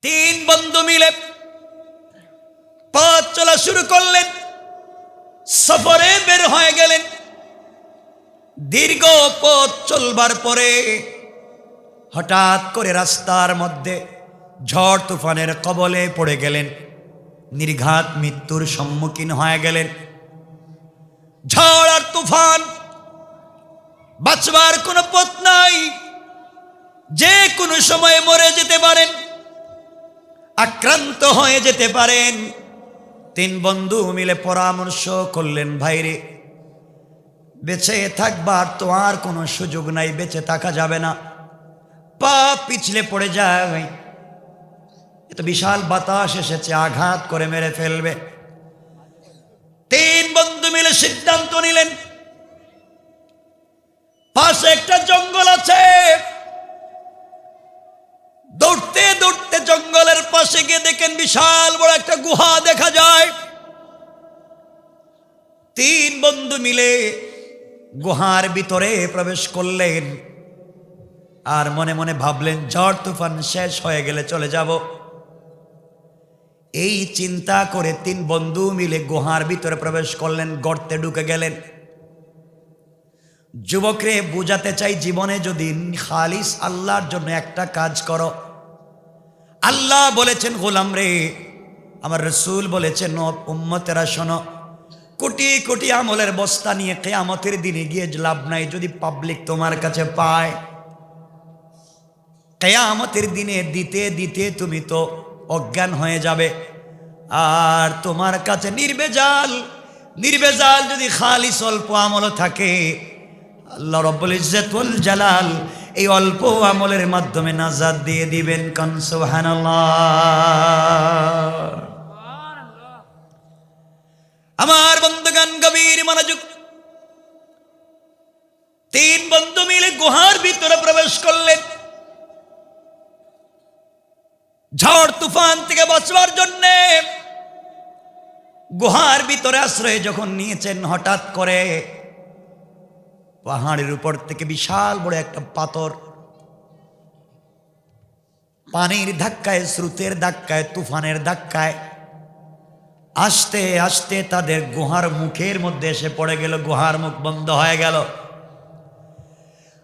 তিন বন্ধু মিলে পথ চলা শুরু করলেন, সফরে বের হয়ে গেলেন। দীর্ঘ পথ চলবার পরে হঠাৎ করে রাস্তার মধ্যে ঝড় তুফানের কবলে পড়ে গেলেন, নির্ঘাত মৃত্যুর সম্মুখীন হয়ে গেলেন। ঝড় আর তুফান, বাঁচবার কোনো পথ নাই, যে কোনো সময় মরে যেতে পারেন, আক্রান্ত হয়ে যেতে পারেন। তিন বন্ধু মিলে পরামর্শ করলেন, ভাইরে বেঁচে থাকবার তো আর কোনো সুযোগ নাই, বেঁচে থাকা যাবে না, পা পিছলে পড়ে যায়, এত বিশাল বাতাস এসেছে, আঘাত করে মেরে ফেলবে। তিন বন্ধু মিলে সিদ্ধান্ত নিলেন, পাশে একটা জঙ্গল আছে, দৌড়তে দৌড়তে জঙ্গলের পাশে গিয়ে দেখেন বিশাল বড় একটা গুহা দেখা যায়। তিন বন্ধু মিলে গুহার ভিতরে প্রবেশ করলেন, আর মনে মনে ভাবলেন ঝড় তুফান শেষ হয়ে গেলে চলে যাব। এই চিন্তা করে তিন বন্ধু মিলে গুহার ভিতরে প্রবেশ করলেন, গর্তে ঢুকে গেলেন। যুবকরে বুঝাতে চাই, জীবনে যদি খালিস আল্লাহর জন্য একটা কাজ করো, আল্লাহ বলেছেন গোলাম রে, আমার রসুল বলেছেন উম্মতেরা শোনো, কোটি কোটি আমলের বস্তা নিয়ে কিয়ামতের দিনে গিয়ে লাভ নাই যদি পাবলিক তোমার কাছে পায়। কিয়ামতের দিনে দিতে দিতে তুমি তো অজ্ঞান হয়ে যাবে, আর তোমার কাছে নির্ভেজাল যদি খালিস অল্প আমল থাকে, আল্লাহ রাব্বুল ইজ্জত ওয়াল জালাল এই অল্প আমলের মাধ্যমে নাজাত দিয়ে দিবেন। কান সুবহানাল্লাহ। আমার বন্ধুগণ গভীর মনোযোগ। তিন বন্ধু মিলে গুহার ভিতরে প্রবেশ করলেন। ঝড় তুফান থেকে বাঁচবার জন্য গুহার ভিতরে আশ্রয় যখন নিয়েছেন, হঠাৎ করে পাহাড়ের উপর থেকে বিশাল বড় একটা পাথর পানির ধাক্কায়, স্রোতের ধাক্কায়, তুফানের ধাক্কায় আস্তে আস্তে তাদের গুহার মুখের মধ্যে এসে পড়ে গেল। গুহার মুখ বন্ধ হয়ে গেল।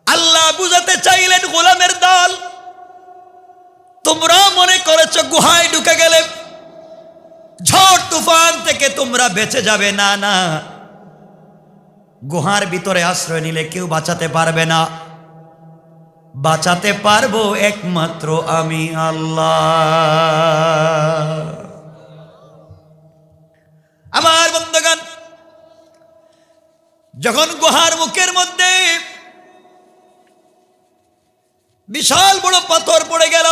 আল্লাহ বুঝাতে চাইলেন, গোলামের দল, তোমরা মনে করেছো গুহায় ঢুকে গেলে ঝড় তুফান থেকে তোমরা বেঁচে যাবে। না না, গুহার ভিতরে আশ্রয় নিলে কেউ বাঁচাতে পারবে না, বাঁচাতে পারবো একমাত্র আমি আল্লাহ। আমার বন্ধুগণ, যখন গুহার মুখের মধ্যে বিশাল বড় পাথর পড়ে গেল,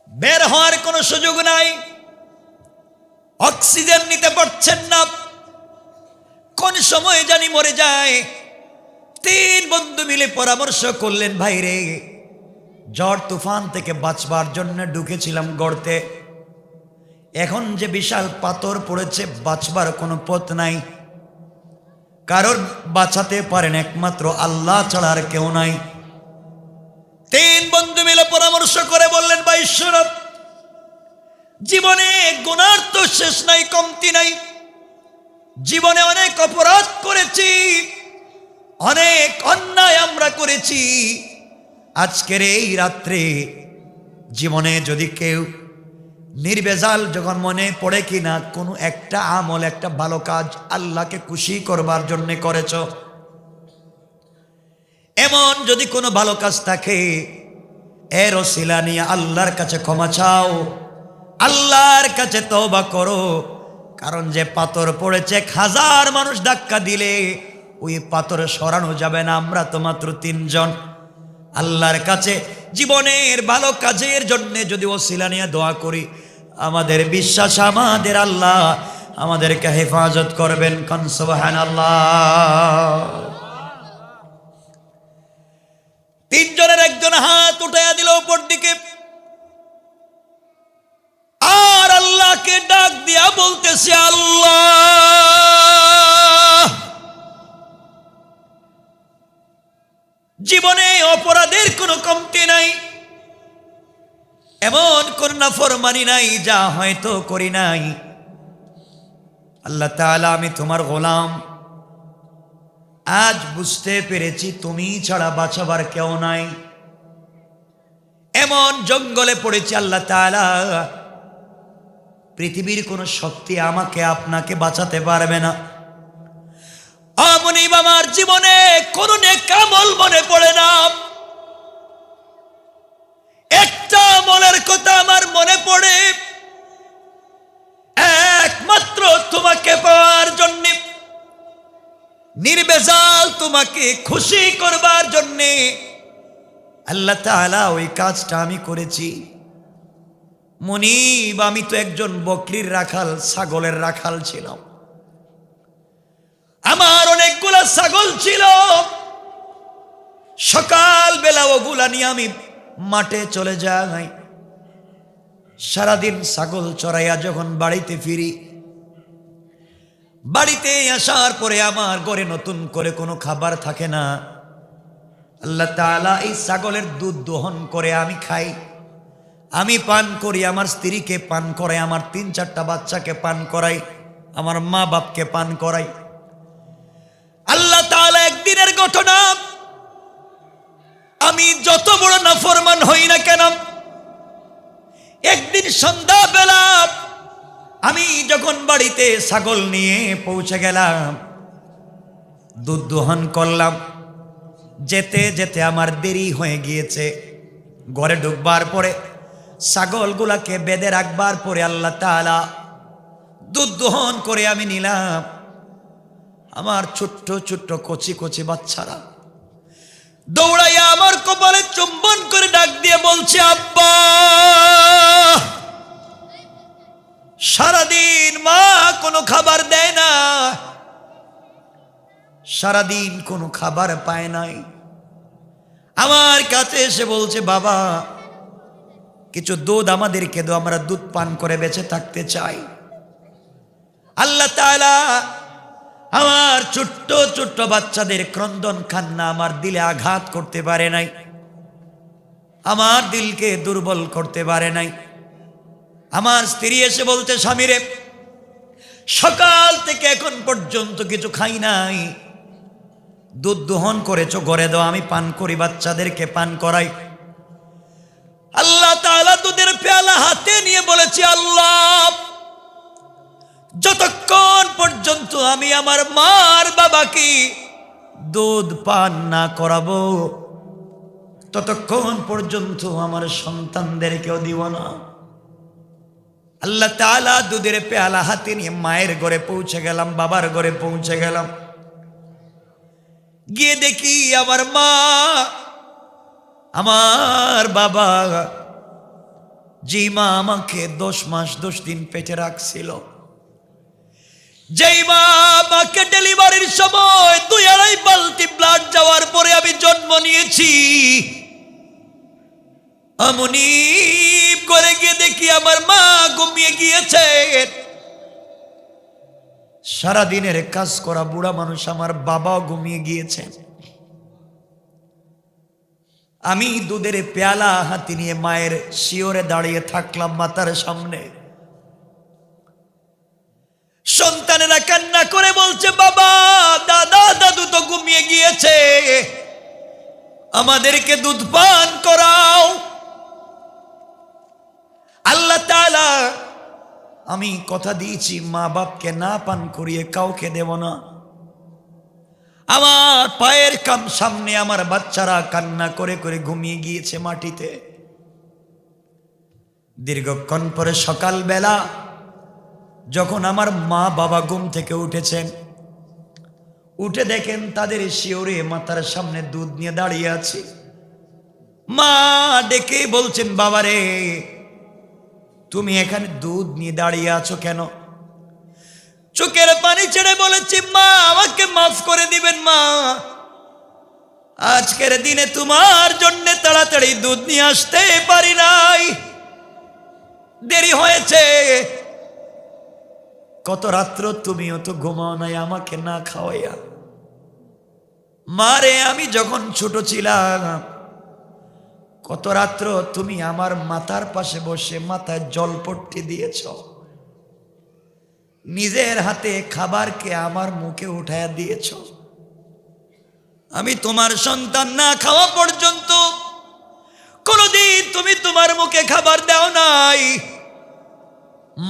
বের হওয়ার কোনো সুযোগ নাই, অক্সিজেন নিতে পারছেন না, কোন সময় জানি মরে যায়। তিন বন্ধু মিলে পরামর্শ করলেন, ভাই রে ঝড় তুফান থেকে বাঁচবার জন্য ঢুকেছিলাম গর্তে, এখন যে বিশাল পাথর পড়েছে, বাঁচবার কোনো পথ নাই, কারণ বাঁচাতে পারেন একমাত্র আল্লাহ ছাড়া আর কেউ নাই। তিন বন্ধু মিলে পরামর্শ করে বললেন, ভাই শোনো, জীবনে গুনার তো শেষ নাই, কমতি নাই, জীবনে অনেক অপরাধ করেছি, অনেক অন্যায় আমরা করেছি। আজকের এই রাত্রে জীবনে যদি কেউ নির্ভেজাল যখন মনে পড়ে কিনা কোনো একটা আমল, একটা ভালো কাজ আল্লাহকে খুশি করবার জন্য করেছ, এমন যদি কোনো ভালো কাজ থাকে, এর ওসিলা নিয়ে আল্লাহর কাছে ক্ষমা চাও, আল্লাহর কাছে তওবা করো। কারণ যে পাথর পড়েছে, 1000 মানুষ ধাক্কা দিলে ওই পাথর সরানো যাবে না। আমরা তো মাত্র 3 জন। আল্লাহর কাছে জীবনের ভালো কাজের জন্য যদি ওসিলা নিয়ে দোয়া করি, আমাদের বিশ্বাস আমাদের আল্লাহ আমাদেরকে হেফাজত করবেন। কান সুবহানাল্লাহ। 3 জনের একজন হাত উঠাইয়া দিল উপর দিকে, আর আল্লাহকে ডাক দিয়া বলতেছে, আল্লাহ, জীবনে অপরাধের কোনো কমতি নাই, এমন কোন নাফরমানি নাই যা হয়তো করি নাই। আল্লাহ তাআলা, আমি তোমার গোলাম, আজ বুঝতে পেরেছি তুমি ছাড়া বাঁচাবার কেউ নাই। এমন জঙ্গলে পড়েছি আল্লাহ তাআলা, পৃথিবীর কোনো শক্তি আমাকে আপনাকে বাঁচাতে পারবে না। আমনি আমার জীবনে কোন নেক আমল মনে পড়ে না, একটা আমলের কথা আমার মনে পড়ে, একমাত্র তোমাকে পাওয়ার জন্য, নির্বেজাল তোমাকে খুশি করবার জন্য আল্লাহ তাআলা ওই কাজটা আমি করেছি। মুনিব, আমি তো একজন বকরির রাখাল, ছাগলের রাখাল ছিলাম। আমার অনেকগুলা ছাগল ছিল। সকাল বেলা ওগুলা নিয়ে আমি মাঠে চলে যাই। সারাদিন ছাগল চড়াইয়া যখন বাড়িতে ফিরি, বাড়িতে আসার পরে আমার ঘরে নতুন করে কোনো খাবার থাকে না। আল্লাহ তাআলা এই ছাগলের দুধ দহন করে আমি খাই, আমি পান করি, আমার স্ত্রীকে পান করাই, আমার 3-4টা বাচ্চাকে পান করাই, আমার মা বাপকে পান করাই। আল্লাহ তাআলা একদিনের ঘটনা, আমি যত বড় নাফরমান হই না কেন, একদিন সন্ধ্যাবেলা আমি যখন বাড়িতে ছাগল নিয়ে পৌঁছে গেলাম, দুধ দহন করলাম, যেতে যেতে আমার দেরি হয়ে গিয়েছে। ঘরে ঢুকবার পরে ছাগলগুলাকে বেঁধে রাখবার পরে আল্লাহ তাআলা দুধ দহন করে আমি নিলাম। আমার ছোট্ট ছোট্ট কচি কচি বাচ্চারা দৌড়াইয়া আমার কপালে চুম্বন করে ডাক দিয়ে বলছে, আব্বা। সারাদিন মা কোনো খাবার দেয় না, সারাদিন কোনো খাবার পায় নাই। আমার কাছে এসে বলছে, বাবা কিছু দুধ আমাদেরকে দাও, আমরা দুধ পান করে বেঁচে থাকতে চাই। আল্লাহ তাআলা আমার ছোট্ট ছোট্ট বাচ্চাদের ক্রন্দন কান্না আমার দিলে আঘাত করতে পারে নাই, আমার দিলকে দুর্বল করতে পারে নাই। আমার স্ত্রী এসে বলতে, স্বামীরে সকাল থেকে এখন পর্যন্ত কিছু খাই নাই, দুধ দহন করেছো, ঘরে দাও, আমি পান করি, বাচ্চাদেরকে পান করাই। আল্লাহ তাআলা দুধের পেয়ালা হাতে নিয়ে বলেছে, আল্লাহ যতক্ষণ পর্যন্ত আমি আমার মার বাবাকে দুধ পান না করাবো, ততক্ষণ পর্যন্ত আমার সন্তানদেরকেও দিব না। আল্লাহ তাআলা দুধের পেয়ালা হাতে নিয়ে মায়ের ঘরে পৌঁছে গেলাম, বাবার ঘরে পৌঁছে গেলাম। গিয়ে দেখি আমার মা, আমার বাবা, যে মা আমাকে 10 মাস 10 দিন পেটে রাখছিল, যেই মা আমাকে ডেলিভারির সময় 2-2.5 বালতি ব্লাড যাওয়ার পরে আমি জন্ম নিয়েছি, আমনি করে গিয়ে দেখি আমার মা ঘুমিয়ে গিয়েছে। সারাদিনের কাজ করা বুড়া মানুষ আমার বাবাও ঘুমিয়ে গিয়েছে। আমি দুধের পেয়ালা হাতে নিয়ে মায়ের শিওরে দাঁড়িয়ে থাকলাম মাতার সামনে। সন্তানেরা কান্না করে বলছে, বাবা, দাদা, দাদু তো ঘুমিয়ে গিয়েছে, আমাদেরকে দুধ পান করাও। আল্লাহ তাআলা, আমি কথা দিয়েছি মা বাপকে না পান করিয়ে কাউকে দেব না। আমার পায়ের সামনে আমার বাচ্চারা কান্না করে করে ঘুমিয়ে গিয়েছে মাটিতে। দীর্ঘক্ষণ পরে সকালবেলা যখন আমার মা বাবা ঘুম থেকে উঠেছেন, উঠে দেখেন তাদের শিওরে মাথার সামনে দুধ নিয়ে দাঁড়িয়ে আছে। মা ডেকে বলছেন, বাবারে তুমি এখানে দুধ নিয়ে দাঁড়িয়ে আছো কেন? চোখের পানি ছেড়ে বলেছি, মা আমাকে মাফ করে দিবেন মা, আজকের দিনে তোমার জন্য তাড়াতাড়ি দুধ নিয়ে আসতে পারি নাই, দেরি হয়েছে। কত রাত্র তুমিও তো ঘুমাও নাই আমাকে না খাওয়াইয়া। মারে আমি যখন ছোট ছিলাম কত রাত্র তুমি আমার মাথার পাশে বসে মাথায় জলপট্টি দিয়েছ, নিজের হাতে খাবারকে আমার মুখে উঠায়া দিয়েছ। আমি তোমার সন্তান না খাওয়া পর্যন্ত কোনদিন তুমি তোমার মুখে খাবার দাও নাই।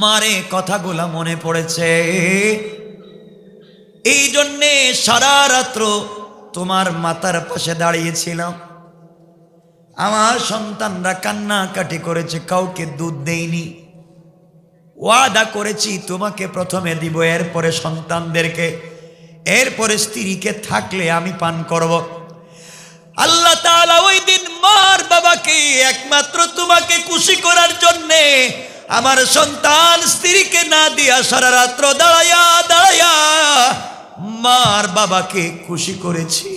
মারে কথাগুলা মনে পড়েছে, এই জন্যে সারা রাত্র তোমার মাথার পাশে দাঁড়িয়েছিলাম। আমার সন্তানরা কান্নাকাটি করেছে, কাউকে দুধ দেইনি। ওয়াদা করেছি তোমাকে প্রথমে দিব, এরপরে সন্তানদেরকে, এরপরে স্ত্রীকে, থাকলে আমি পান করব। আল্লাহ তাআলা ওই দিন মার বাবাকে একমাত্র তোমাকে খুশি করার জন্যে আমার সন্তান স্ত্রীকে না দিয়া সারা রাত্র দাঁড়ায়া দাঁড়ায়া মার বাবাকে খুশি করেছি।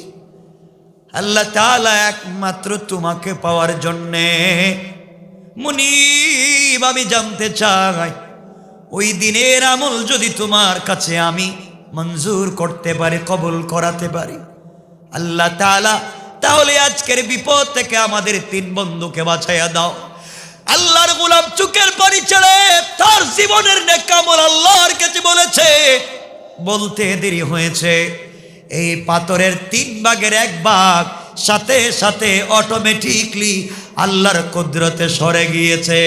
আল্লাহ তাআলা একমাত্র তোমাকে পাওয়ার জন্যে। মুনিব, আমি জানতে চাই ওই দিনের আমল যদি তোমার কাছে আমি মঞ্জুর করতে পারি, কবুল করাতে পারি আল্লাহ তাআলা, তাহলে আজকের বিপদ থেকে আমাদের তিন বন্ধুকে বাঁচাইয়া দাও। আল্লাহর গোলাম চোখের পানি ছেড়ে তার জীবনের নেক আমল আল্লাহর কাছে বলেছে, বলতে দেরি হয়েছে। এই পাথরের 3 ভাগের 1 ভাগ সাথে সাথে অটোমেটিকলি আল্লাহর কুদরতে সরে গিয়েছে।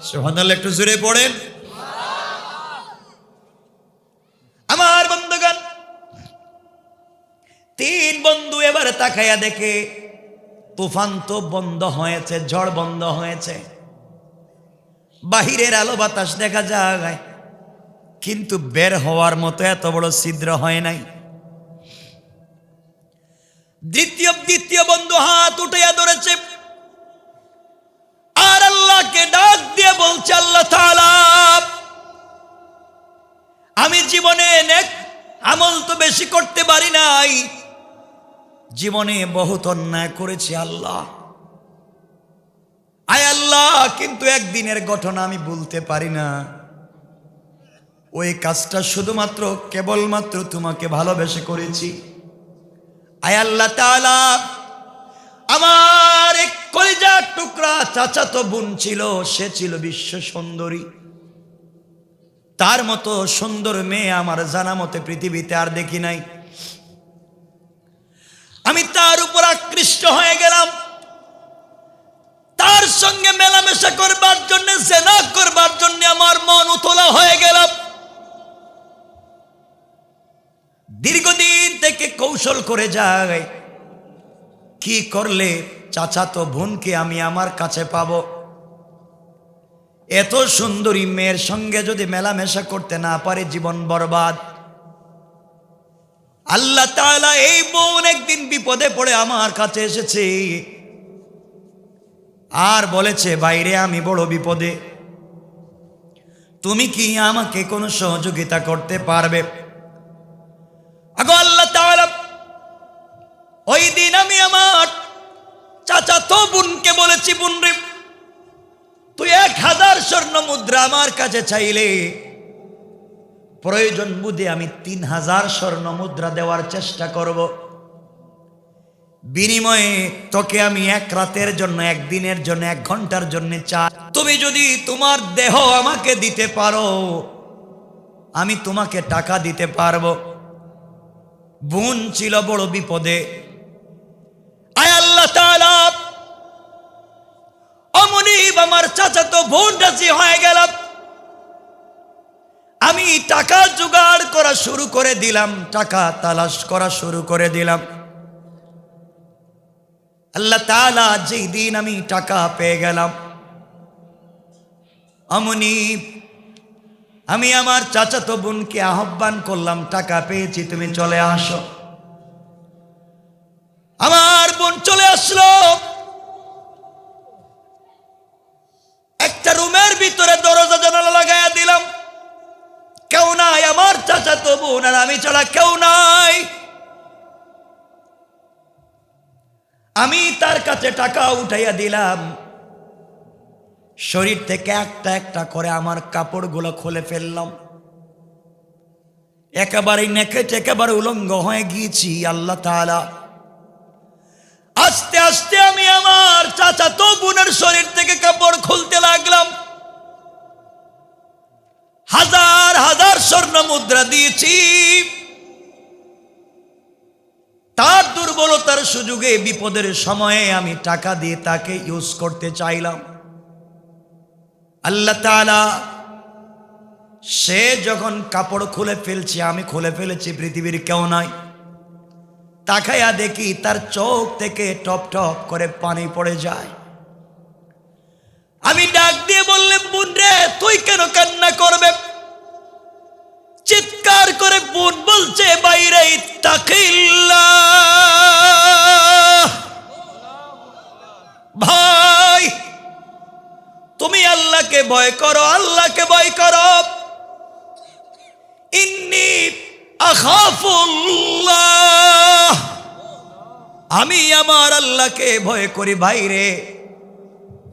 সুবহানাল্লাহ, একটু জোরে পড়েন। আমার বন্ধুগণ, 3 বন্ধু এবার তাকাইয়া দেখে তুফান তো বন্ধ হয়েছে, ঝড় বন্ধ হয়েছে, বাহিরের আলো বাতাস দেখা যায়, কিন্তু বের হওয়ার মতো এত বড় ছিদ্র হয় নাই। দ্বিতীয় বন্ধু হাত উঠাইয়া ধরেছে আর আল্লাহকে ডাক দিয়ে বলছে, আল্লাহ তাআলা, আমি জীবনে নেক আমল তো বেশি করতে পারি নাই, জীবনে বহুত অন্যায় করেছি আল্লাহ, আয় আল্লাহ, কিন্তু একদিনের ঘটনা আমি ভুলতে পারি না। ওই কাজটা শুধুমাত্র কেবলমাত্র তোমাকে ভালোবেসে করেছি। আয় আল্লাহ তাআলা, আমার এক কলিজার টুকরা চাচাতো বোন ছিল, সে ছিল বিশ্ব সুন্দরী, তার মতো সুন্দর মেয়ে আমার জানা মতে পৃথিবীতে আর দেখি নাই। আমি তার উপর আকৃষ্ট হয়ে গেলাম, তার সঙ্গে মেলামেশা করবার জন্য, জিনা করবার জন্য আমার মন উতলা হয়ে গেল। দীর্ঘদিন থেকে কৌশল করে যায়, কি করলে চাচাতো বোনকে আমি আমার কাছে পাবো। এত সুন্দরী মেয়ের সঙ্গে যদি মেলামেশা করতে না পারে, জীবন বরবাদ। আল্লাহ তাআলা এই বোন একদিন বিপদে পড়ে আমার কাছে এসেছে আর বলেছে, বাইরে আমি বড় বিপদে, তুমি কি আমাকে কোনো সহযোগিতা করতে পারবে? আগো আল্লাহ তাআলা, ওই দিন আমি আমার চাচাতো বোনকে বলেছি, বোন রে, তুই 1000 স্বর্ণ মুদ্রা আমার কাছে চাইলে প্রয়োজন বুঝে আমি 3000 স্বর্ণ মুদ্রা দেওয়ার চেষ্টা করব। বিনিময়ে তোকে আমি 1 রাতের জন্য, 1 দিনের জন্য, 1 ঘন্টার জন্য চাই। তুমি যদি তোমার দেহ আমাকে দিতে পারো, আমি তোমাকে টাকা দিতে পারবো। বোন ছিল বড় বিপদে। আয় আল্লাহ তাআলা, অমনি আমার চাচাতো বোন রাজি হয়ে গেল। আমি টাকা জোগাড় করা শুরু করে দিলাম, টাকা তালাশ করা শুরু করে দিলাম। আল্লাহ তাআলা যেই দিন আমি টাকা পেয়ে গেলাম, অমনি আমি আমার চাচাতো বোনকে আহ্বান করলাম, টাকা পেয়েছি, তুমি চলে আসো। আমার বোন চলে আসলো। একটা রুমের ভিতরে দরজা জানালা লাগাইয়া দিলাম, কেউ নাই, আমার চাচাতো বোন আর আমি ছাড়া কেউ নাই। আমি তার কাছে টাকা উঠাইয়া দিলাম, শরীর থেকে একটা একটা করে আমার কাপড়গুলো খুলে ফেললাম, একেবারে নেকেট, একেবারে উলঙ্গ হয়ে গিয়েছি। আল্লাহ তাআলা আস্তে আস্তে আমি আমার চাচাতো বোনের শরীর থেকে কাপড় খুলতে লাগলাম। হাজার হাজার স্বর্ণ মুদ্রা দিয়েছি। তার দুর্বলতার সুযোগে বিপদের সময়ে আমি টাকা দিয়ে তাকে ইউজ করতে চাইলাম। আল্লাহ তাআলা সে যখন কাপড় খুলে ফেলছে, আমি খুলে ফেলেছি, পৃথিবীর কেউ নাই। তাকাইয়া দেখি তার চোখ থেকে টপ টপ করে পানি পড়ে যায়। আমি ডাক দিয়ে বললাম, বোন রে, তুই কেন কান্না করবে? চিৎকার করে বোন বলছে, বাইরে ইত্তাকিল্লাহ, ভাই তুমি আল্লাহকে ভয় করো, আল্লাহকে ভয় করো। ইন্নী আখাফুল্লাহ, আমি আমার আল্লাহকে ভয় করি। ভাইরে,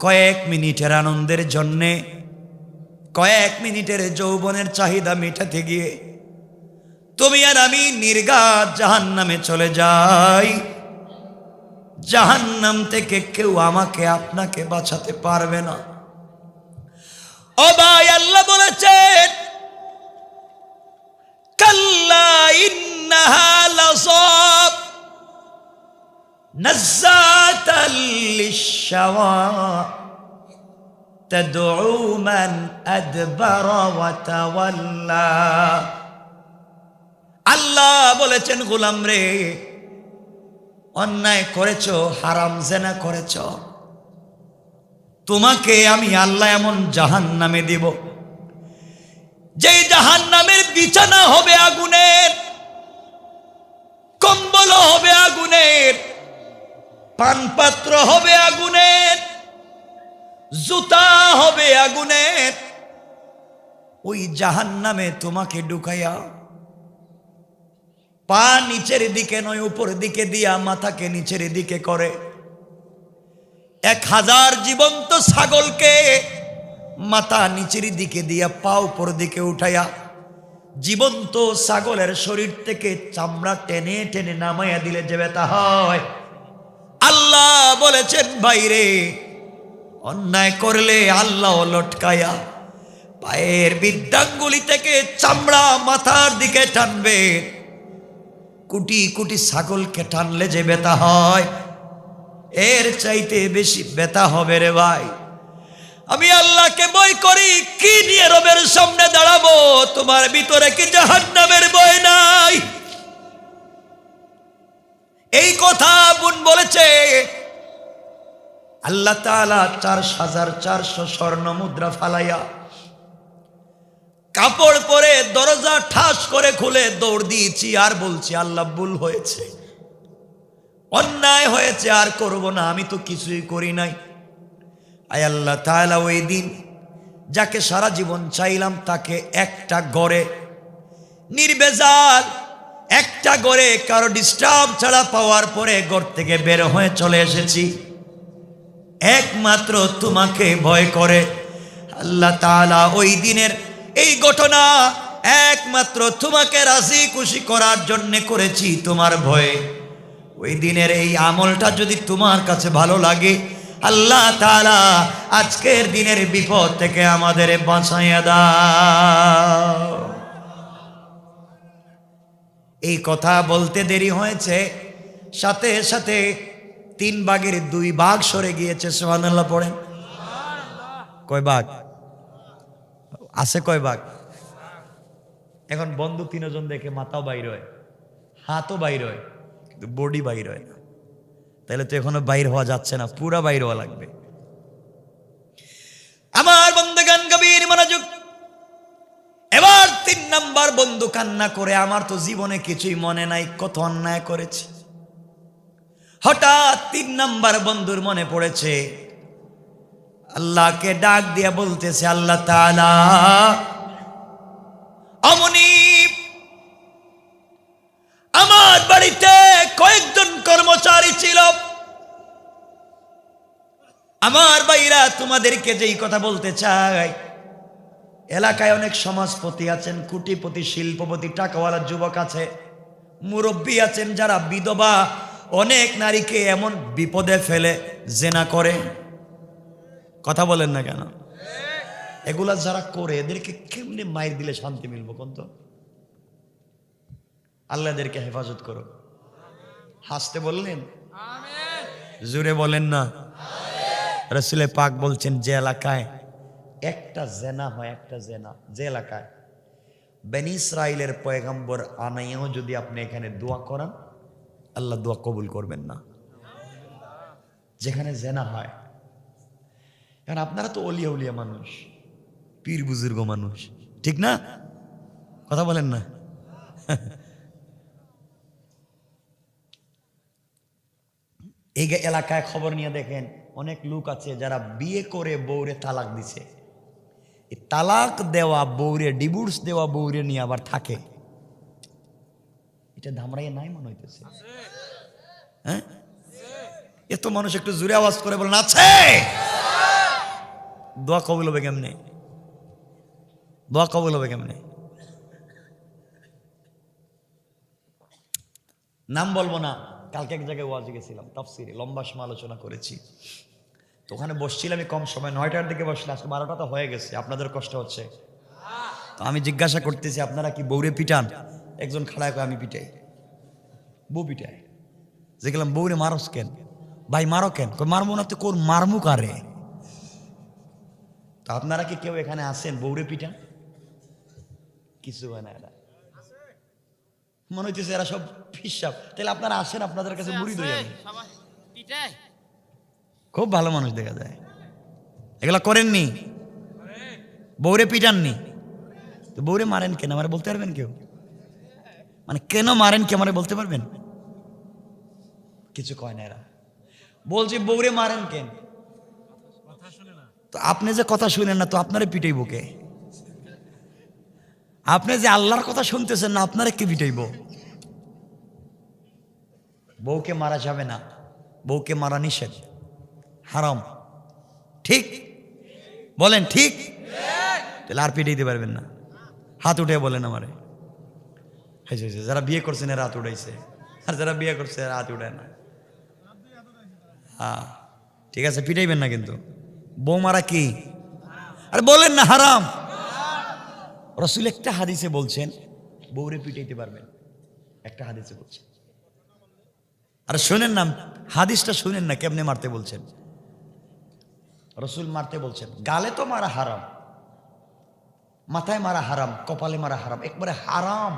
কয়েক মিনিটের আনন্দের জন্যে, কয়েক মিনিটের যৌবনের চাহিদা মেটাতে গিয়ে তুমি আর আমি নির্ঘাত জাহান্নামে চলে যাই। জাহান্নাম থেকে কেউ আমাকে আপনাকে বাঁচাতে পারবে না। ও ভাই, আল্লাহ বলেছেন, কাল্লা ইন্নাহা লাযাব নাযাতাল লিশ-শাওয়া তাদউ মান আদবারা ওয়া তাওয়াল্লা। আল্লাহ বলেছেন, গোলাম রে, অন্যায় করেছো, হারাম জেনা করেছো, তোমাকে আমি আল্লাহ এমন জাহান্নামে দিব, যেই জাহান্নামের বিছানা হবে আগুনের, কম্বল হবে আগুনের, পানপাত্র হবে আগুনের, জুতা হবে আগুনের। ওই জাহান্নামে তোমাকে ঢুকাইয়া পা নিচের দিকে নয় উপর দিকে দিয়া মাথাকে নিচের দিকে করে 1000 জীবন্ত ছাগলকে মাথা নিচের দিকে দিয়া পা উপর দিকে উঠাইয়া জীবন্ত ছাগলের শরীর থেকে চামড়া টেনে টেনে নামাইয়া দিলে যে ব্যথা হয়, আল্লাহ বলেছেন, বাইরে অন্যায় করলে আল্লাহ লটকায়া পায়ের বৃদ্ধাঙ্গুলি থেকে চামড়া মাথার দিকে টানবে। কোটি কোটি ছাগলকে টানলে যে ব্যথা হয়, এর চাইতে বেশি ব্যথা হবে রে ভাই। আমি আল্লাহকে ভয় করি, কি নিয়ে রবের সামনে দাঁড়াবো? তোমার ভিতরে কি জাহান্নামের ভয় নাই? এই কথা বোন বলেছে। আল্লাহ তাআলা 4400 স্বর্ণ মুদ্রা ফালাইয়া কাপড় পরে দরজা ঠাস করে খুলে দৌড় দিয়েছি আর বলছি, আল্লাহ ভুল হয়েছে, অন্যায় হয়েছে, আর করব না, আমি তো কিছুই করি নাই। আয় আল্লাহ তাআলা, ওই দিন যাকে সারা জীবন চাইলাম তাকে একটা ঘরে নির্বেজাল একটা ঘরে কারো ডিস্টার্ব ছাড়া পাওয়ার পরে ঘর থেকে বের হয়ে চলে এসেছি একমাত্র তোমাকে ভয় করে। আল্লাহ তাআলা ওই দিনের এই ঘটনা একমাত্র তোমাকে রাজি খুশি করার জন্য করেছি, তোমার ভয়ে। ওই দিনের এই আমলটা যদি তোমার কাছে ভালো লাগে, আল্লাহ তাআলা আজকের দিনের বিপদ থেকে আমাদের বাঁচাইয়া দাও। এই কথা বলতে দেরি হয়েছে, সাথে সাথে 3 ভাগের 2 ভাগ সরে গিয়েছে। সুবহানাল্লাহ পড়েন। কয় ভাগ আছে? কয় ভাগ? এখন বন্ধু 3 জন দেখে মাথাও বাইর হয়, হাতও বাইর হয়, কিন্তু বডি বাইর হয় না। তাহলে তো এখনো বাইর হওয়া যাচ্ছে না, পুরা বাইর হওয়া লাগবে। আমার বন্ধুগণ গভীর মনোযোগ। এবার 3 নাম্বার বন্ধু কান্না করে, আমার তো জীবনে কিছুই মনে নাই, কত অন্যায় করেছি। হঠাৎ 3 নাম্বার বন্ধুর মনে পড়েছে, আল্লাহকে ডাক দিয়া বলতেছে, আল্লাহ তাআলা, অমনি আমার বাড়িতে কয়েকজন কর্মচারী ছিল, আমার ভাইরা তোমাদেরকে যেই কথা বলতে চাই, এলাকায় অনেক সমাজপতি আছেন, কোটিপতি, শিল্পপতি, টাকাওয়ালা যুবক আছে, মুরব্বী আছেন, যারা বিধবা অনেক নারীকে এমন বিপদে ফেলে জেনা করে। কথা বলেন না কেন? এগুলা যারা করে এদেরকে কেমনে মাইর দিলে শান্তি মিলবো কোন তো? আল্লাহ এদেরকে হেফাজত করো। হাসতে বললেন, জোরে বলেন না। রাসূল পাক বলছেন যে এলাকায় একটা জেনা হয়, একটা জেনা, যে এলাকায় বনি ইসরাইলের পয়গম্বর আনাইয়াও যদি আপনি এখানে দোয়া করান, আল্লাহ দোয়া কবুল করবেন না। যেখানে জেনা হয়, কারণ আপনারা তো অলিয়া উলিয়া মানুষ, পীর বুজুর্গ মানুষ, ঠিক না? কথা বলেন না। এই এলাকায় খবর নিয়ে দেখেন, অনেক লোক আছে যারা বিয়ে করে বউরে তালাক দিছে। এই তালাক দেওয়া বউরে, ডিভোর্স দেওয়া বউরে নিয়ে আবার থাকে। এটা ধামরাইয়া নাই মনে হইতেছে? হ্যাঁ, এত মানুষ একটু জোরে আওয়াজ করে বলেন আছে। দোয়া কবুল হবে কেমনে? দোয়া কবুল হবে কেমনে? নাম বলবো না। কালকে এক জায়গায় ওয়াজে গেছিলাম, তাফসিরে লম্বা সময় আলোচনা করেছি। তো ওখানে বসছিলাম আমি কম সময়, 9টার দিকে বসলে, আজকে 12টা তো হয়ে গেছে। আপনাদের কষ্ট হচ্ছে। তো আমি জিজ্ঞাসা করতেছি, আপনারা কি বউরে পিটান? একজন খাড়ায় কয় আমি পিটাই। বউ পিটায়। যে গেলাম, বউরে মারস কেন? ভাই মারো কেন? মারবো না তো কোর মারমু কারে? তো আপনারা কি কেউ এখানে আসেন বউরে পিটান? কিছু হয় না। এরা মনে হইতেছে এরা সব ফিসাব। তাহলে আপনারা আসেন, আপনাদের কাছে মুড়ি দই আমি। খুব ভালো মানুষ দেখা যায়। এগুলা করেননি? বউরে পিটাননি? তো বউরে মারেন কেন আমার বলতে পারবেন কেউ? মানে কেন মারেন কি আমার বলতে পারবেন? কিছু কয় না এরা। বলছি বউরে মারেন কেন? তো আপনি যে কথা শুনেন না, তো আপনারে পিটাইব কে? আপনি যে আল্লাহর কথা শুনতেছেন না, আপনারে কে পিটাইব? বউকে মারা যাবে না, বউকে মারা নিষেধ, হারাম। ঠিক বলেন? ঠিক। তাহলে আর পিটাইতে পারবেন না। হাত উঠে বলেন আমারে। যারা বিয়ে করছেন এরা হাত উঠাইছে, আর যারা বিয়ে করছে এরা হাত উঠায় না। হ্যাঁ ঠিক আছে, পিটাইবেন না কিন্তু। বউ মারা কি? আরে বলেন না হারাম। রাসূল একটা হাদিসে বলছেন বউরে পিটাইতে পারবেন, একটা হাদিসে বলছেন। আর শুনেন না, হাদিসটা শুনেন না কেমনে মারতে বলছেন। রাসূল মারতে বলছেন, গালে তো মারা হারাম, মাথায় মারা হারাম, কপালে মারা হারাম, একবারে হারাম।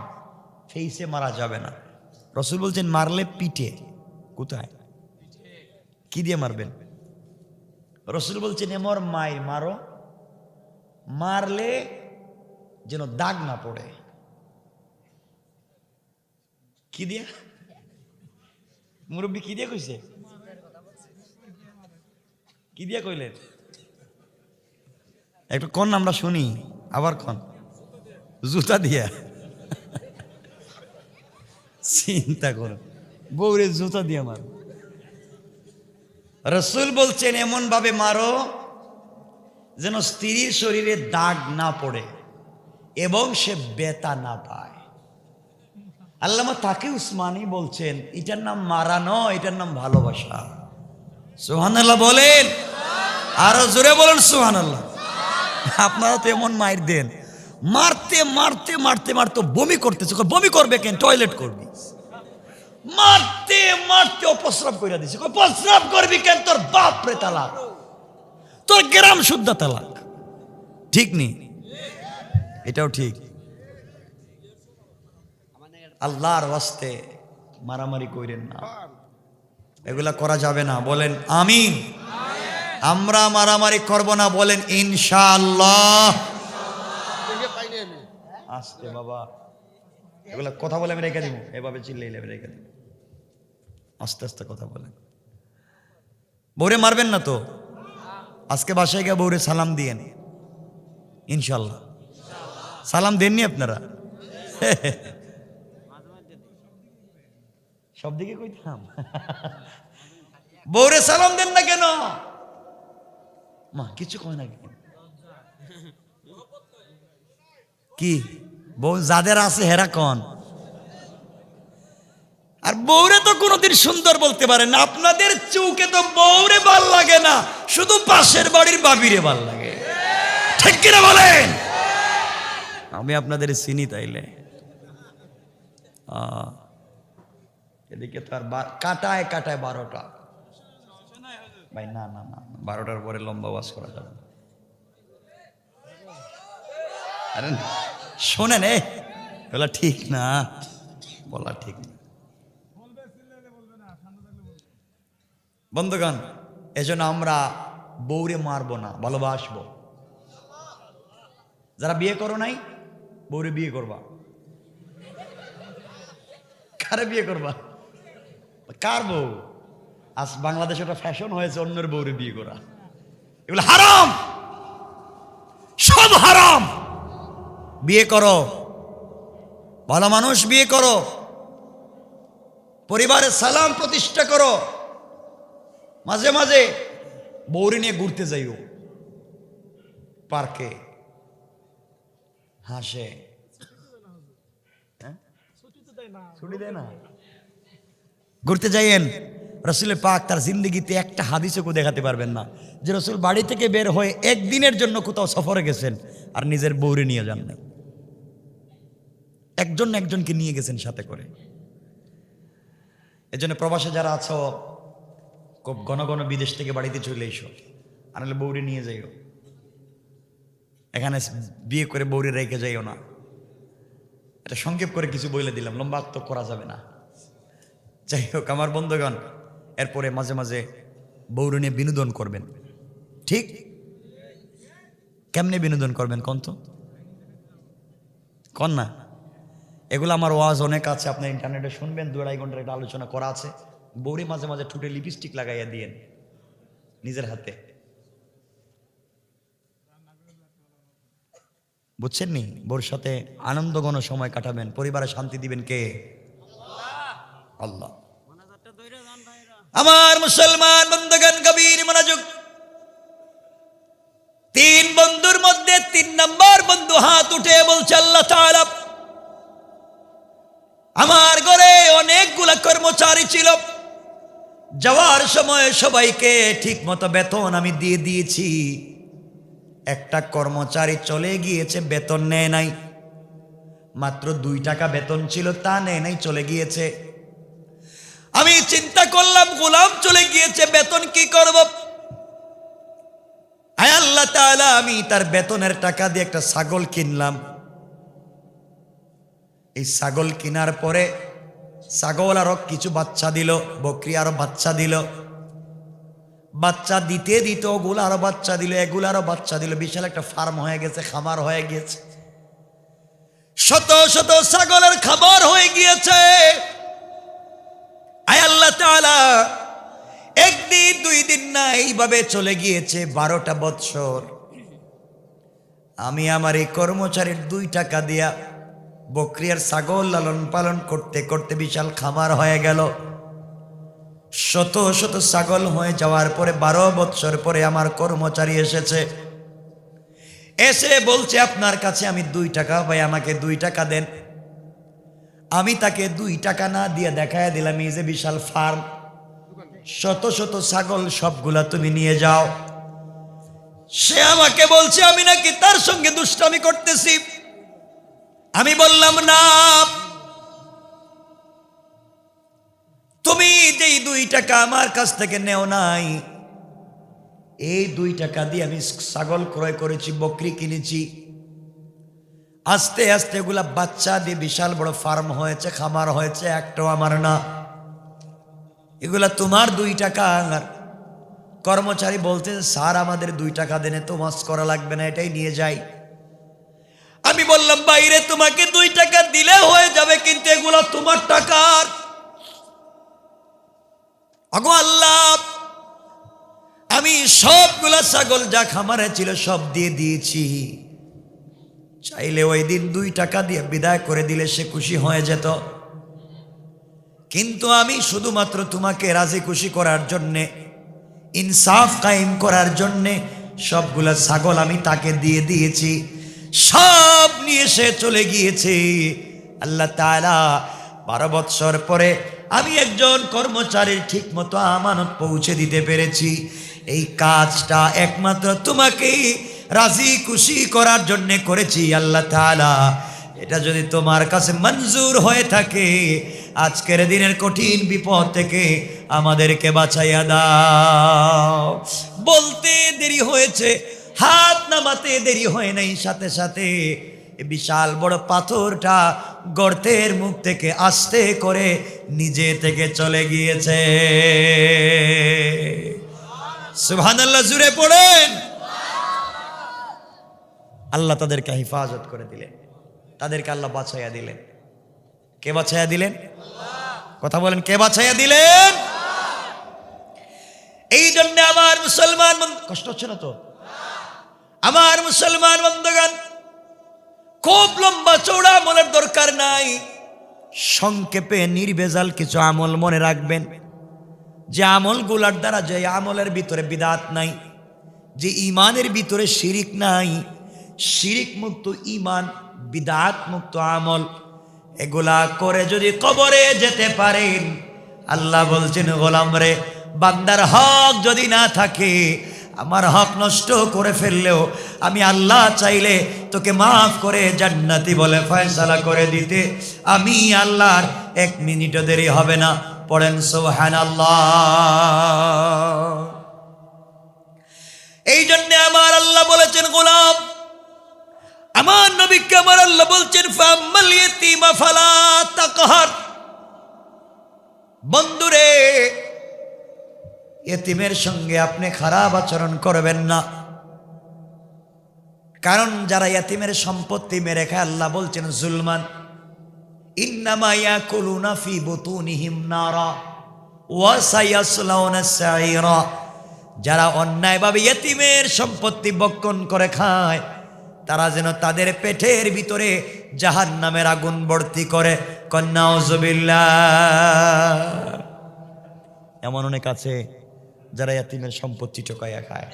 ফেইসে মারা যাবে না। রাসূল বলছেন মারলে পিঠে। কোথায়? কি দিয়ে মারবেন? রাসূল বলছেন এমর মাই মারো, মারলে যেন দাগ না পড়ে। কি দিয়ে? মুরব্বী কি দিয়ে কইছে? কি দিয়ে কইলেন? একটু কোন আমরা শুনি, আবার কোন। জুতা দিয়া? চিন্তা করো, বউরে জুতা দিয়ে মারো। রাসূল বলছেন এমন ভাবে মারো যেন স্ত্রীর শরীরে দাগ না পড়ে এবং সে ব্যথা না পায়। আল্লামা তাকি উসমানী বলছেন এটার নাম মারা নয়, এটার নাম ভালোবাসা। সুবহানাল্লাহ বলেন, আরো জোরে বলেন সুবহানাল্লাহ। আপনারা তো এমন মাইর দেন, মারতে মারতে মারতে মারতে বমি করতেছে। বমি করবে কেন? টয়লেট করবি। মারতে মারতে অপস্রাব করে দিছে। প্রস্রাব করবি কেন? তোর বাপ রে তালাক, তোর গ্রাম শুদ্ধ তালাক। ঠিক নেই? এটাও ঠিক। আল্লাহর ওয়াস্তে মারামারি কইরেন না, এগুলা করা যাবে না। বলেন আমিন। আমরা মারামারি করব না, বলেন ইনশাআল্লাহ। আস্তে বাবা, এগুলা কথা বলে আমি রেখে দিব, এভাবে চিল্লাইলে আমি রেখে দিব। আস্তে আস্তে কথা বলেন। বউরে মারবেন না তো? আজকে বাসায় গিয়ে বউরে সালাম দিয়েন ইনশাআল্লাহ। সালাম দেননি আপনারা? সব দিকে কইতাম। বউরে সালাম দেন না কেন? মা কিছু কয় না কেন? কি বউ যাদের আছে হেরা কন? আর বউরে তো কোনোদিন সুন্দর বলতে পারেন না। আপনাদের চৌকে তো বউরে ভাল লাগে না, শুধু পাশের বাড়ির বাবিরে ভাল লাগে। ঠিক কিনা বলেন? আমি আপনাদের চিনি তাইলে। এদিকে তো আর কাটায় কাটায় 12টা। ভাই না না না, 12টার পরে লম্বা ওয়াজ করা যাবে না। আরে শোনেন, বলা ঠিক না, বলা ঠিক না। বন্ধুগণ, এজন্য আমরা বউরে মারবো না, ভালোবাসবো। যারা বিয়ে করো নাই, বউরে বিয়ে করবা। কারে বিয়ে করবা? কার বউ? আজ বাংলাদেশে একটা ফ্যাশন হয়েছে অন্যের বউরে বিয়ে করা। এগুলো হারাম, সব হারাম। বিয়ে করো, ভালো মানুষ বিয়ে করো, পরিবারের সালাম প্রতিষ্ঠা করো। মাঝে মাঝে বউরে নিয়ে ঘুরতে যাইও, পার্কে, হাসে। ছুটি দেয় না, ঘুরতে যাইয়েন। রসুল পাক তার জিন্দগিতে একটা হাদিসও দেখাতে পারবেন না যে রসুল বাড়ি থেকে বের হয়ে একদিনের জন্য কোথাও সফরে গেছেন আর নিজের বউরে নিয়ে যান না। একজন একজনকে নিয়ে গেছেন সাথে করে। এজন্য প্রবাসে যারা আছো, খুব ঘন ঘন বিদেশ থেকে বাড়িতে চলে এসো, আর নাহলে বউরে নিয়ে যাইও। এখানে বিয়ে করে বউরে রেখে যাইও না। এটা সংক্ষেপ করে কিছু বলে দিলাম, লম্বা তো করা যাবে না। যাই হোক আমার বন্ধুগণ, এরপরে মাঝে মাঝে বউরে নিয়ে বিনোদন করবেন। ঠিক কেমনে বিনোদন করবেন কন তো, কন না? এগুলো আমার ওয়াজ অনেক আছে, আপনার ইন্টারনেটে শুনবেন। 2-2.5 ঘন্টার একটা আলোচনা করা আছে। বউরে মাঝে মাঝে ঠোঁটে লিপস্টিক লাগাইয়া দিয়েন নিজের হাতে, বুঝছেন নি? বউর সাথে আনন্দঘন সময় কাটাবেন, পরিবারে শান্তি দিবেন কে? আল্লাহ। আমার মুসলমান বন্ধুগণ, গভীর মনোযোগ। 3 বন্ধুর মধ্যে 3 নম্বর বন্ধু হাত উঠে বলছে, আল্লাহ তাআলা, আমার ঘরে অনেকগুলা কর্মচারী ছিল, যাওয়ার সময় সবাইকে ঠিক মতো বেতন আমি দিয়ে দিয়েছি। একটা কর্মচারী চলে গিয়েছে, বেতন নেয় নাই। মাত্র 2 টাকা বেতন ছিল, তা নেয় নাই, চলে গিয়েছে। আমি চিন্তা করলাম, গোলাম চলে গিয়েছে, বেতন কি করব? আয় আল্লাহ তাআলা, আমি তার বেতনের টাকা দিয়ে একটা ছাগল কিনলাম। এই ছাগল কেনার পরে ছাগল আরো কিছু বাচ্চা দিল, বকরি আরো বাচ্চা দিল, বাচ্চা দিতে দিতে ওগুলো আরো বাচ্চা দিল, এগুলো আরো বাচ্চা দিল। বিশাল একটা ফার্ম হয়ে গেছে, খামার হয়ে গিয়েছে, শত শত ছাগলের খামার হয়ে গিয়েছে। আয় আল্লাহ তাআলা, 1 দিন 2 দিন না, এইভাবে চলে গিয়েছে 12টা বৎসর। আমি আমার এই কর্মচারীর 2 টাকা দিয়া বকরি আর ছাগল লালন পালন করতে করতে বিশাল খামার হয়ে গেল। শত শত ছাগল হয়ে যাওয়ার পরে 12 বৎসর পরে আমার কর্মচারী এসেছে, এসে বলছে, আপনার কাছে আমি 2 টাকা পাই, আমাকে 2 টাকা দেন। আমি তাকে 2 টাকা না দিয়ে দেখায় দিলাম এই যে বিশাল ফার্ম, শত শত ছাগল, সবগুলা তুমি নিয়ে যাও। সে আমাকে বলছে আমি নাকি তার সঙ্গে দুষ্টামি করতেছি। আমি বললাম, না, তুমি যেই 2 টাকা আমার কাছ থেকে নেও নাই, এই 2 টাকা দিয়ে আমি ছাগল ক্রয় করেছি, বকরি কিনেছি। আস্তে আস্তে এগুলা বাচ্চা দিয়ে বিশাল বড় ফার্ম হয়েছে, খামার হয়েছে, একটাও আমার না, এগুলা তোমার 2 টাকা। কর্মচারী বলতে, স্যার আমাদের 2 টাকা দেন, তো মাস করা লাগবে না, এটাই নিয়ে যাই। আমি বললাম, বাইরে তোমাকে 2 টাকা দিলে হয়ে যাবে, কিন্তু এগুলো তোমার টাকার। আগো আল্লাহ, আমি সবগুলা ছাগল যা খামারে ছিল সব দিয়ে দিয়েছি। চাইলে ওই দিন 2 টাকা দিয়ে বিদায় করে দিলে সে খুশি হয়ে যেত, কিন্তু আমি শুধুমাত্র তোমাকে রাজি খুশি করার জন্যে, ইনসাফ কায়েম করার জন্যে সবগুলা ছাগল আমি তাকে দিয়ে দিয়েছি। সব নিয়ে সে চলে গিয়েছে। আল্লাহ তাআলা 12 বৎসর পরে আমি একজন কর্মচারীর ঠিক মতো আমানত পৌঁছে দিতে পেরেছি। এই কাজটা একমাত্র তোমাকেই রাজি খুশি করার জন্য করেছি আল্লাহ তাআলা। এটা যদি তোমার কাছে মঞ্জুর হয়ে থাকে, আজকের দিনের কঠিন বিপদ থেকে আমাদেরকে বাঁচাইয়া দাও। বলতে দেরি হয়েছে, হাত নামাতে দেরি হয় নাই, সাথে সাথে বিশাল বড় পাথরটা গর্তের মুখ থেকে আস্তে করে নিজে থেকে চলে গিয়েছে। সুবহানাল্লাহ, জুড়ে পড়েন। আল্লাহ তাদেরকে হেফাজত করে দিলেন, তাদেরকে আল্লাহ বাঁচাইয়া দিলেন। কে বাঁচাইয়া দিলেন? কথা বলেন, কে বাঁচাইয়া দিলেন? এই জন্য আমার মুসলমান কষ্ট হচ্ছে না তো? আমার মুসলমান বন্ধুগণ, খুব লম্বা চৌড়া আমলের দরকার নাই, সংক্ষেপে নির্ভেজাল কিছু আমল মনে রাখবেন। যে আমলগুলার দ্বারা, যে আমলের ভিতরে বিদআত নাই, যে ইমানের ভিতরে শিরিক নাই, শিরিক মুক্ত ইমান, বিদআত মুক্ত আমল, এগুলা করে যদি কবরে যেতে পারেন, আল্লাহ বলছেন গোলাম রে, বান্দার হক যদি না থাকে, আমার হক নষ্ট করে ফেললেও আমি আল্লাহ চাইলে তোকে মাফ করে জান্নাতি বলে ফয়সালা করে দিতে আমি আল্লাহর 1 মিনিটও দেরি হবে না। পড়েন সুবহানাল্লাহ। এই জন্য আমার আল্লাহ বলেছেন গোলাম, আমার নবীকে আমার আল্লাহ বলছেন ফাম্মাল ইয়াতীমা ফালা তাকহার। বন্ধুরে, এতিমের সঙ্গে আপনি খারাপ আচরণ করবেন না, কারণ যারা এতিমের সম্পত্তি মেরে খায়, আল্লাহ বলছেন জুলমান ইন্নামা ইয়াকুলুনা ফি বুতুনিহিম নারা ওয়া সায়াসলাউনা সাইরা। যারা অন্যায়ভাবে এতিমের সম্পত্তি বক্ষণ করে খায়, তারা যেন তাদের পেটের ভিতরে জাহান্নামের আগুন ভর্তি করে। নাউযুবিল্লাহ। এমন অনেক আছে যারা এতিমের সম্পত্তি ঠকাইয়া খায়।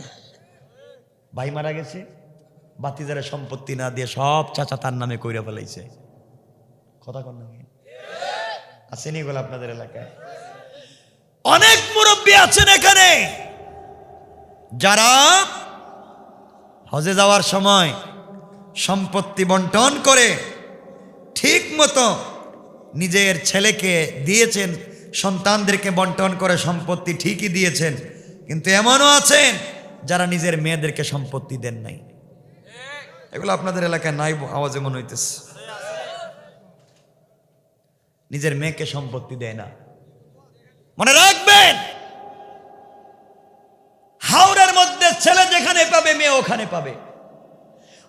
ভাই মারা গেছে, বাতিজারে সম্পত্তি না দিয়ে সব চাচা তার নামে কইরা ফেলাইছে। কথা কন না, আসেনি এগুলো আপনাদের এলাকায়? অনেক মুরব্বী আছেন এখানে যারা হজে যাওয়ার সময় সম্পত্তি বন্টন করে ঠিক মতো নিজের ছেলেকে দিয়েছেন, সন্তানদেরকে বন্টন করে সম্পত্তি ঠিকই দিয়েছেন, কিন্তু এমনও আছেন যারা নিজের মেয়েদেরকে সম্পত্তি দেন নাই। এগুলো আপনাদের এলাকায় নাই আওয়াজে মনে হইতেছে। নিজের মেয়েকে সম্পত্তি দেয় না। মনে রাখবেন, হাওড়ের মধ্যে ছেলে যেখানে পাবে মেয়ে ওখানে পাবে,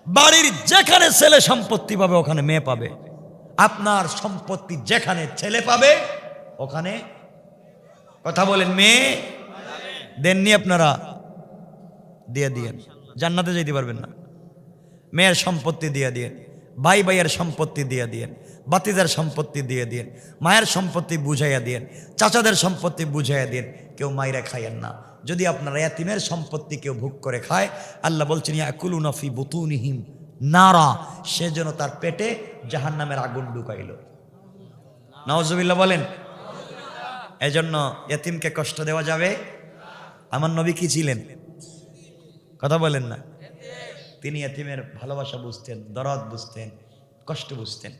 বাড়ির যেখানে ছেলে সম্পত্তি পাবে ওখানে মেয়ে পাবে। আপনার সম্পত্তি যেখানে ছেলে পাবে ওখানে, কথা বলেন, মেয়ে দেননি আপনারা, দিয়ে দিয়েন, জান্নাতে যেতে পারবেন না। মেয়ের সম্পত্তি দিয়ে দিয়েন, ভাই ভাইয়ের সম্পত্তি দিয়ে দিয়েন, বাতিজার সম্পত্তি দিয়ে দিয়েন, মায়ের সম্পত্তি বুঝাইয়া দিয়েন, চাচাদের সম্পত্তি বুঝাইয়া দিয়েন। কেউ মাইরা খাইয়েন না। যদি আপনারা এতিমের সম্পত্তি কেউ ভোগ করে খায়, আল্লাহ বলছেন ইয়াকুলুনা ফি বুতুনিহিম নারা, সে যেন তার পেটে জাহান্নামের আগুন ঢুকাইল। নাউজুবিল্লাহ বলেন। এজন্য এতিমকে কষ্ট দেওয়া যাবে। আমার নবী কি ছিলেন? কথা বলেন না। তিনি এতিমের ভালোবাসা বুঝতেন, দরদ বুঝতেন, কষ্ট বুঝতেন।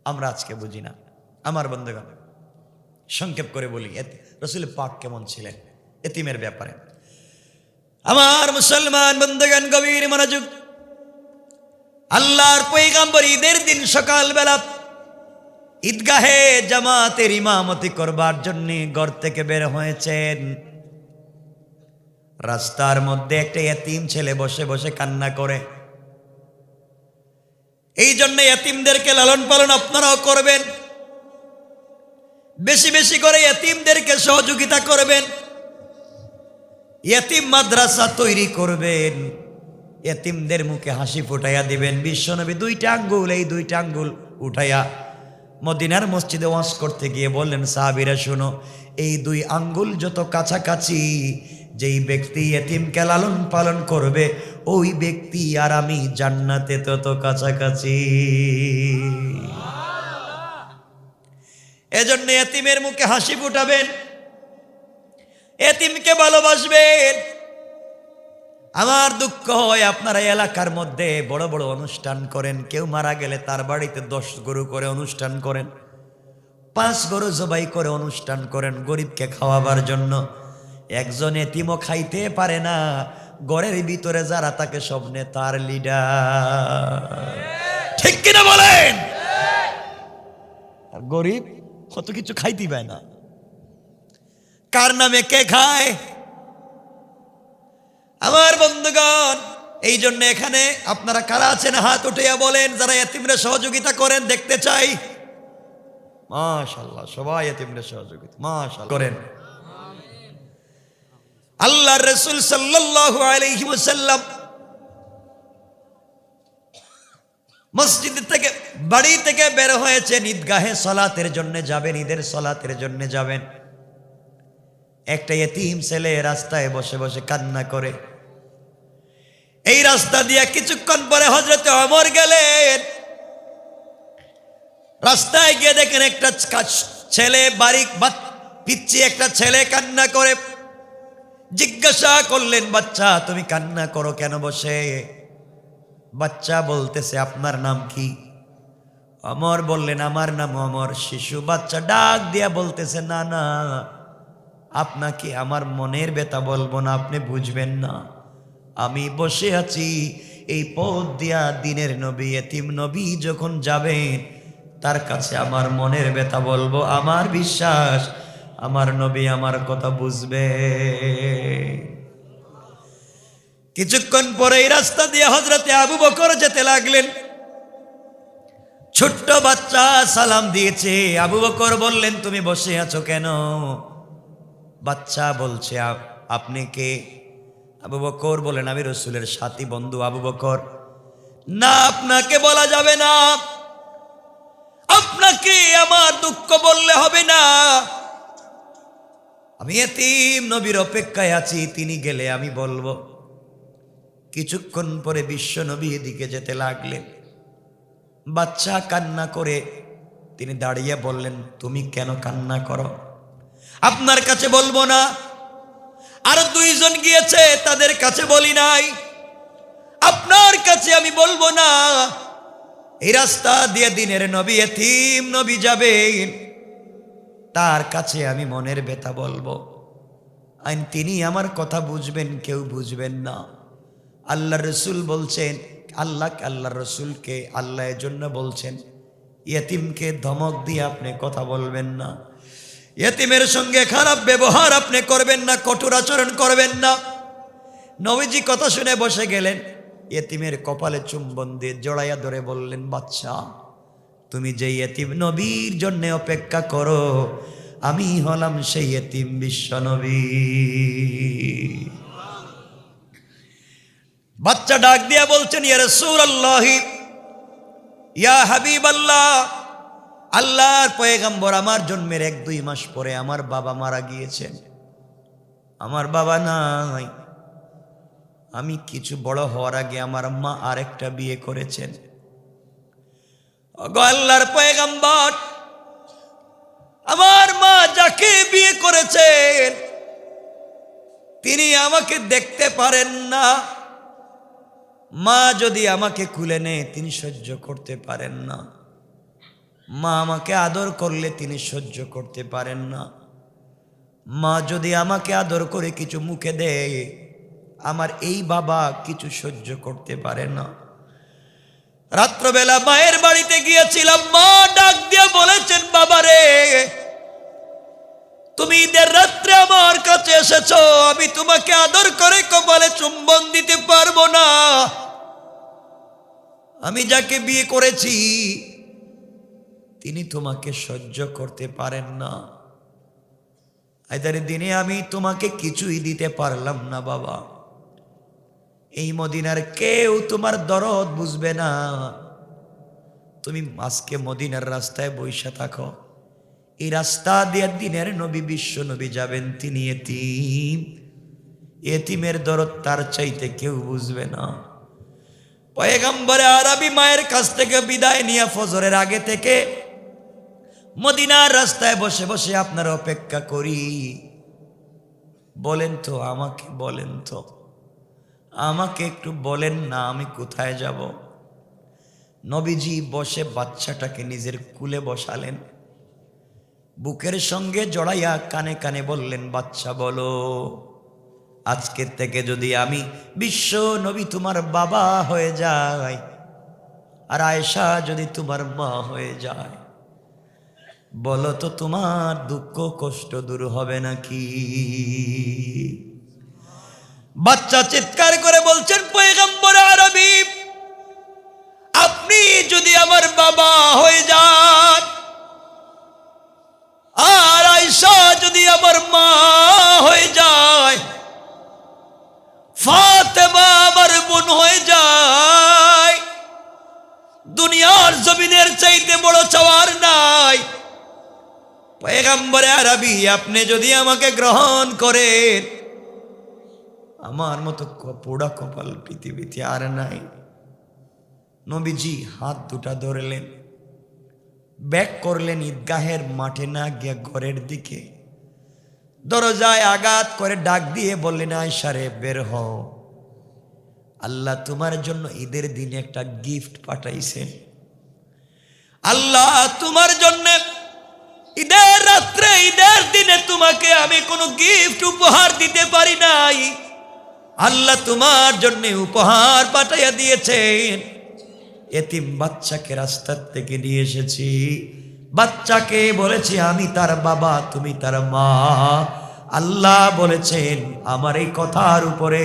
আমরা আজকে বুঝি না। আমার বন্ধুগণ, সংক্ষেপ করে বলি রাসূল পাক কেমন ছিলেন এতিমের ব্যাপারে। আমার মুসলমান বন্ধুগণ, গভীর মনোযোগ। আল্লাহর পয়গম্বর ঈদের দিন সকালবেলা ঈদগাহে জামাতের ইমামতি করবার জন্য ঘর থেকে বের হয়েছেন। রাস্তার মধ্যে একটা এতিম ছেলে বসে বসে কান্না করে। এই জন্য এতিমদেরকে লালন পালন আপনারাও করবেন, বেশি বেশি করে এতিমদেরকে সহযোগিতা করবেন, এতিম মাদ্রাসা তৈরি করবেন, এতিমদের মুখে হাসি ফুটাইয়া দিবেন। বিশ্বনবী 2টা আঙ্গুল, এই 2টা আঙ্গুল উঠাইয়া মদিনার মসজিদে ওয়াজ করতে গিয়ে বললেন, সাহাবীরা শোনো, এই 2 আঙ্গুল যত কাছাকাছি, যেই ব্যক্তি এতিমকে লালন পালন করবে ওই ব্যক্তি আর আমি জান্নাতে তত কাছাকাছি। এজন্য এতিমের মুখে হাসি ফুটাবেন, এতিমকে ভালোবাসবেন। আমার দুঃখ হয় আপনারা এলাকার মধ্যে বড় বড় অনুষ্ঠান করেন, কেউ মারা গেলে তার বাড়িতে 10 গরু করে অনুষ্ঠান করেন, 5 গরু জবাই করে অনুষ্ঠান করেন গরিবকে খাওয়াবার জন্য। একজন এতিমও খাইতে পারে না, ঘরের ভিতরে যারা তাকে সব নেতার লিডার। ঠিক কিনা বলেন? আর গরিব কত কিছু খাইতে পায় না, কার নামে কে খায়? আমার বন্ধুগণ, এই জন্য এখানে আপনারা কারা আছেন হাত উঠিয়া বলেন যারা এতিমরে সহযোগিতা করেন, দেখতে চাই। মাশাআল্লাহ, সবাই এতিমরে সহযোগিতা মাশাআল্লাহ করেন। আল্লাহর রাসূল সাল্লাল্লাহু আলাইহি ওয়াসাল্লাম মসজিদ থেকে, বাড়ি থেকে বের হয়েছেন, ঈদগাহে সালাতের জন্য যাবেন, ঈদের সালাতের জন্য যাবেন। একটা এতিম ছেলে রাস্তায় বসে বসে কান্না করে। এই রাস্তা দিয়ে কিছুক্ষণ পরে হযরত ওমর গেলেন। রাস্তায় গিয়ে দেখেন একটা ছেলে, বাড়ি পিচ্চি একটা ছেলে কান্না করে। জিজ্ঞাসা করলেন, বাচ্চা তুমি কান্না করো কেন বসে? বাচ্চা বলতেছে, আপনার নাম কি? ওমর বললেন, আমার নাম ওমর। শিশু বাচ্চা ডাক দিয়া বলতেছে, না না, আপনাকে আমার মনের ব্যথা বলবো না, আপনি বুঝবেন না। আমি বসে আছি এই পথ দিয়া, দিনের নবী এতিম নবী যখন যাবেন তার কাছে আমার মনের ব্যথা বলবো। আমার বিশ্বাস আমার নবী আমার কথা বুঝবে। কিছুক্ষণ পরে এই রাস্তা দিয়ে হযরতে আবু বকর যেতে লাগলেন। ছোট্ট বাচ্চা সালাম দিয়েছে। আবু বকর বললেন, তুমি বসে আছো কেন? বাচ্চা বলছে, আপনি কে? আবু বকর বলেন, আমি রাসূলের সাথী বন্ধু আবু বকর। না, আপনাকে বলা যাবে না, আপনাকে আমার দুঃখ বললে হবে না। আমি এতিম নবীর অপেক্ষায় আছি, তিনি গেলে আমি বলবো। কিছুক্ষণ পরে বিশ্ব নবী এদিকে যেতে লাগলেন। বাচ্চা কান্না করে, তিনি দাঁড়িয়ে বললেন, তুমি কেন কান্না করো? আপনার কাছে বলবো না, আর 2 জন গিয়েছে তাদের কাছে বলি নাই, আপনার কাছে আমি বলবো না। এই রাস্তা দিয়ে দিনের নবী এতিম নবী যাবেন, তার কাছে আমি মনের ব্যথা বলবো। আইন তিনি আমার কথা বুঝবেন, কেউ বুঝবেন না। আল্লাহর রাসূল বলছেন, আল্লাহর রাসূলকে আল্লাহ এর জন্য বলছেন, ইয়েতিমকে ধমক দিয়ে আপনি কথা বলবেন না, ইয়েতিমের সঙ্গে খারাপ ব্যবহার আপনি করবেন না, কঠোর আচরণ করবেন না। নবীজি কথা শুনে বসে গেলেন। ইয়েতিমের কপালে চুম্বন দিয়ে জড়াইয়া ধরে বললেন, বাচ্চা তুমি যে ইয়েতিম নবীর জন্য অপেক্ষা করো, আমি হলাম সেই ইয়েতিম বিশ্ব নবী। বাচ্চা ডাক দিয়া বলছেন, ইয়া রাসূলুল্লাহ, ইয়া হাবিবাল্লাহ, আল্লাহর পয়গম্বর, আমার জন্মের 1-2 মাস পরে আমার বাবা মারা গিয়েছেন, আমার বাবা নাই। আমি কিছু বড় হওয়ার আগে আমার মা আরেকটা বিয়ে করেছেন। ওগো আল্লাহর পয়গম্বর, আমার মা যাকে বিয়ে করেছেন তিনি আমাকে দেখতে পারেন না। মা যদি আমাকে কুলে নেয় তিনি সহ্য করতে পারেন না। মা আমাকে আদর করলে তিনি সহ্য করতে পারেন না। মা যদি আমাকে আদর করে কিছু মুখে দেয়, আমার এই বাবা কিছু সহ্য করতে পারে না। রাত্রবেলা মায়ের বাড়িতে গিয়েছিলাম, মা ডাক দিয়ে বলেছেন, বাবা রে, তুমি ঈদের রাত্রে আমার কাছে এসেছো, আমি তোমাকে আদর করে কপালে চুম্বন দিতে পারবো না। আমি যাকে বিয়ে করেছি তিনি তোমাকে সহ্য করতে পারেন না। আজকের দিনে আমি তোমাকে কিছুই দিতে পারলাম না বাবা। এই মদিনার কেউ তোমার দরদ বুঝবে না। তুমি আজকে মদিনার রাস্তায় বসে থাকো, এই রাস্তা দিয়ে দিনের নবী বিশ্ব নবী যাবেন, তিনি এতিম, এতিমের দরদ তার চাইতে কেউ বুঝবে না। পয়গম্বরে আরবি মায়ের কাছ থেকে বিদায় নিয়ে ফজরের আগে থেকে মদিনার রাস্তায় বসে বসে আপনার অপেক্ষা করি। বলেন তো, আমাকে বলেন তো, আমাকে একটু বলেন না, আমি কোথায় যাব? নবীজি বসে বাচ্চাটাকে নিজের কুলে বসালেন, বুকের সঙ্গে জড়াইয়া কানে কানে বললেন, বাচ্চা বলো, আজকের থেকে যদি আমি বিশ্ব নবী তোমার বাবা হয়ে যাই, আর আয়েশা যদি তোমার মা হয়ে যায়, বলো তো তোমার দুঃখ কষ্ট দূর হবে নাকি? বাচ্চা চিৎকার করে বলছেন, পয়গম্বর আরবি, আপনি যদি আমার বাবা হয়ে যান, আর আয়েশা যদি আমার মা হয়ে যায়, ফাতেমা আমার বোন হয়ে যায়, দুনিয়ার জমিনের চাইতে বড় চাওয়ার নাই। পয়গম্বর আরবি, আপনি যদি আমাকে গ্রহণ করেন, আমার মতো পোড়া কপাল পৃথিবীতে আর নাই। নবীজি হাত দুটা ধরলেন, ব্যাক করলেন ঈদগাহের মাঠে না গিয়ে ঘরের দিকে, দরজায় আঘাত করে ডাক দিয়ে বললেন, আয়েশা রে, বের হও, আল্লাহ তোমার জন্য ঈদের দিনে একটা গিফট পাঠাইছেন। আল্লাহ তোমার জন্য ঈদের রাত্রে, ঈদের দিনে তোমাকে আমি কোনো গিফট উপহার দিতে পারি নাই, আল্লাহ তোমার জন্য উপহার পাঠাইয়া দিয়েছেন। এতিম বাচ্চাকে রাস্তার থেকে নিয়ে এসেছি, বাচ্চাকে বলেছি আমি তার বাবা, তুমি তার মা। আল্লাহ বলেছেন, আমার এই কথার উপরে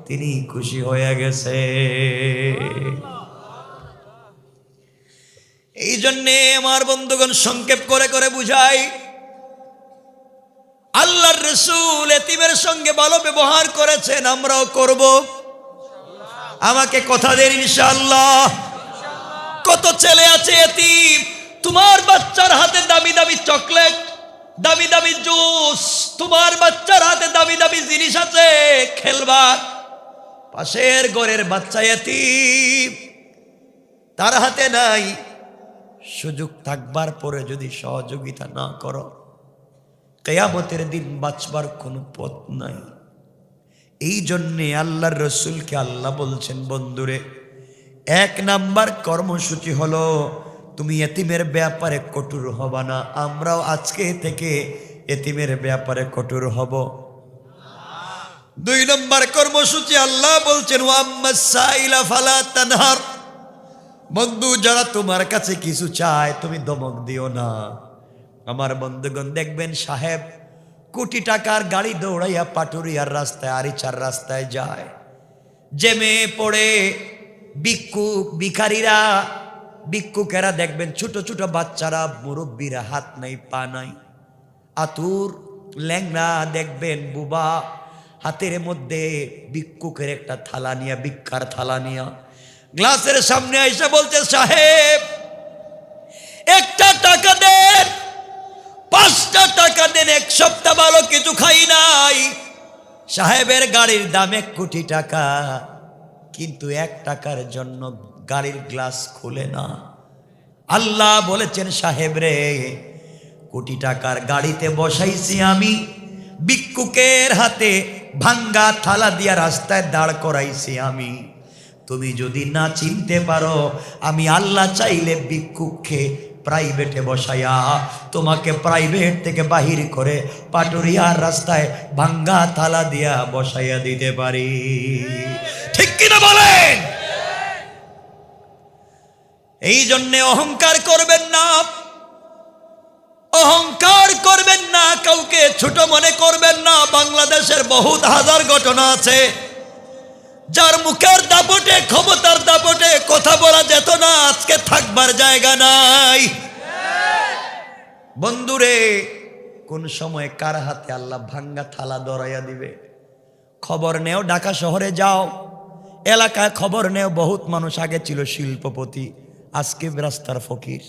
তিনি খুশি হয়ে গেছে। এই জন্যে আমার বন্ধুগণ সংক্ষেপ করে করে বুঝাই, আল্লাহর রাসূল এতিমের সঙ্গে ভালো ব্যবহার করেছেন, আমরাও করব। আমাকে কথা দেন ইনশাআল্লাহ। কত ছেলে আছে এতিম, তোমার বাচ্চার হাতে দামি দামি চকলেট, দামি দামি জুস, তোমার বাচ্চার হাতে দামি দামি জিনিস আছে খেলবার, পাশের ঘরের বাচ্চা এতিম, তার হাতে নাই। সুযোগ থাকবার পরে যদি সহযোগিতা না করো, কিয়ামতের দিন বাঁচবার কোনো পথ নাই। এই জন্যে আল্লাহর রসুলকে আল্লাহ বলছেন, বন্ধুরে, 1 নাম্বার কর্মসূচি হলো তুমি এতিমের ব্যাপারে কঠোর হবা না। আমরাও আজকে থেকে এতিমের ব্যাপারে কঠোর হব। 2 নম্বর কর্মসূচি আল্লাহ বলছেন, ওয়াম্মাস সাইলা ফালা তানহার, বন্ধু যারা তোমার কাছে কিছু চায় তুমি ধমক দিও না। আমার বন্ধুগণ দেখবেন, সাহেব কোটি টাকার গাড়ি দৌড়াইয়া পাটুরিয়ার রাস্তায়, আরিচার রাস্তায় যায়, জেমে পড়ে ভিক্ষুক ভিখারিরা, ভিক্ষুকেরা দেখবেন ছোট ছোট বাচ্চারা, মুরব্বীরা হাত নাই পা নাই, আতুর ল্যাংড়া দেখবেন বুবা, হাতের মধ্যে ভিক্ষুকের একটা থালা নিয়া, ভিক্ষার থালা নিয়া গ্লাসের সামনে এসে বলছে, সাহেব একটা টাকা দেন, 5টা টাকা দেন, 1 সপ্তাহ ভালো কিছু খাই নাই। সাহেবের গাড়ির দাম 1 কোটি টাকা, কিন্তু 1 টাকার জন্য গাড়ির গ্লাস খুলে না। আল্লাহ বলেছেন, সাহেব রে, কোটি টাকার গাড়িতে বসাইছি আমি, ভিক্ষুকের হাতে ভাঙ্গা থালা দিয়া রাস্তায় দাঁড় করাইছি আমি। তুমি যদি না চিনতে পারো, আমি আল্লাহ চাইলে ভিক্ষুককে প্রাইভেটে বসাইয়া তোমাকে প্রাইভেট থেকে বাহির করে পাটুরিয়ার রাস্তায় ভাঙ্গা থালা দিয়া বসাইয়া দিতে পারি। ঠিক কিনা বলেন? এই জন্যে অহংকার করবেন না, অহংকার করবেন না, কাউকে ছোট মনে করবেন না। বাংলাদেশের বহুত হাজার ঘটনা আছে, যার মুখের দাপটে, ক্ষমতার দাপটে কথা বলা যেত না, আজকে থাকবার জায়গা নাই। বন্ধুরে, কোন সময় কার হাতে আল্লাহ ভাঙ্গা থালা ধরাইয়া দিবে খবর নেও। ঢাকা শহরে যাও, এলাকায় খবর নেও, বহুত মানুষ আগে ছিল শিল্পপতি, আজকে রাস্তার ফকির।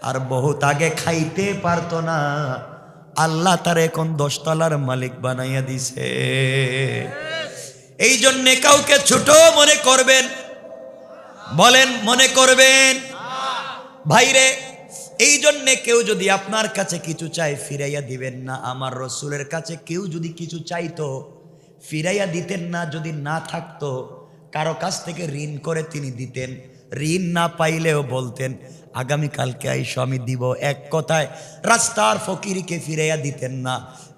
আর বহুত আগে খাইতে পারতো না, আল্লাহ তার এখন 10 তলার মালিক বানাইয়া দিছে। এই জন্যে কাউকে ছোট মনে করবেন, বলেন মনে করবেন? ভাইরে, এই জন্যে কেউ যদি আপনার কাছে কিছু চায় ফিরাইয়া দিবেন না। আমার রসুলের কাছে কেউ যদি কিছু চাইতো ফিরাইয়া দিতেন না। যদি না থাকতো কারো কাছ থেকে ঋণ করে তিনি দিতেন, ঋণ না পাইলেও বলতেন আগামীকালকে আইসো আমি দিব। এক কথায় রাস্তার ফকিরকে ফিরাইয়া দিতেন না।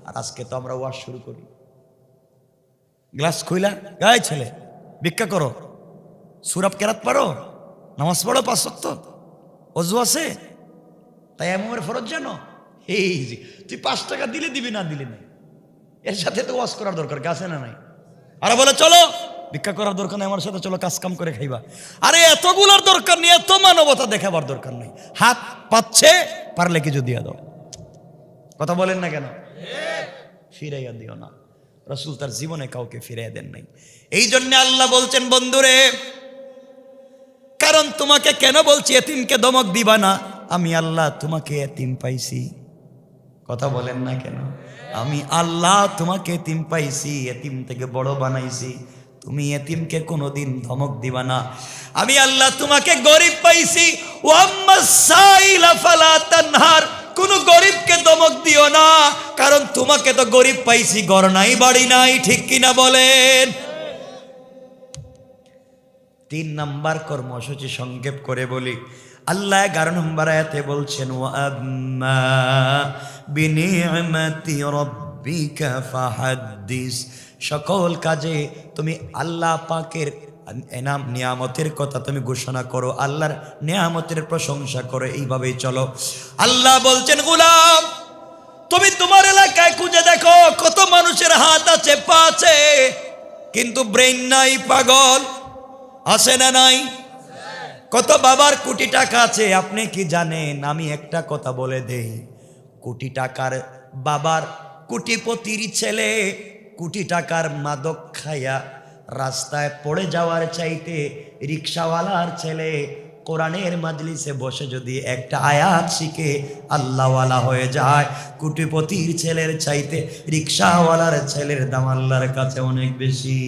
আর আজকে তো আমরা ওয়াজ শুরু করি, গ্লাস খুইলা গায়ে ছেলে ভিক্ষা করো, সুরাব কেরাত পারো, নামাজ পড়ো 5 ওয়াক্ত, অজু আছে, তাই এমন ফরজ জানো। এই যে তুই 5 টাকা দিলে দিবি, না দিলে নাই। এর সাথে তো ওয়াজ করার দরকার আছে না নাই? আরে বলে চলো ভিক্ষা করার দরকার নেই, আমার সাথে চলো কাজ কাম করে খাইবা। আরে এতগুলোর দরকার নেই, এত মানবতা দেখাবার দরকার নেই। হাত পাচ্ছে পারলে কিছু দিয়ে দাও। কথা বলেন না কেন? ফিরাইয়া দিও না। রাসূল তার জীবনে কাউকে ফিরাইয়া দেন নাই। এই জন্য আল্লাহ বলছেন বন্ধুরে, কারণ তোমাকে কেন বলছি এতিমকে ধমক দিবা না, আমি আল্লাহ তোমাকে এতিম পাইছি। কথা বলেন না কেন? আমি আল্লাহ তোমাকে এতিম পাইছি, এতিম থেকে বড় বানাইছি। তুমি এতিমকে কোনোদিন ধমক দিবা না। আমি আল্লাহ তোমাকে গরিব পাইছি, ওয়াম্মাস সাইলা ফালা তানহার, কোন গরিবকে ধমক দিও না, কারণ তোমাকে তো গরিব পাইছি, ঘর নাই বাড়ি নাই, ঠিক কিনা বলেন? 3 নাম্বার কর্মসূচি সংক্ষেপ করে বলি। আল্লাহ 11 নম্বর আয়াতে বলছেন ওয়া আম্মা বিনিআমাতি রাব্বিকা ফাহাদ্দিস, সকল কাজে তুমি আল্লাহ পাকের নিয়ামতের কথা তুমি ঘোষণা করো, আল্লাহর নিয়ামতের প্রশংসা করো, এইভাবেই চলো। আল্লাহ বলছেন গোলাম তুমি তোমার এলাকায় খুঁজে দেখো কত মানুষের হাত আছে, পা আছে, কিন্তু ব্রেইন নাই, পাগল আছে না নাই? কত বাবার কোটি টাকা আছে, আপনি কি জানেন? আমি একটা কথা বলে দেই, কোটি টাকার বাবার কোটিপতির ছেলে কোটি টাকার মাদক খাইয়া রাস্তায় পড়ে যাওয়ার চাইতে রিক্সাওয়ালার ছেলে কোরআনের মাজলিসে বসে যদি একটা আয়াত শিখে আল্লাহওয়ালা হয়ে যায়, কোটিপতির ছেলের চাইতে রিক্সাওয়ালার ছেলের দাম আল্লাহর কাছে অনেক বেশি।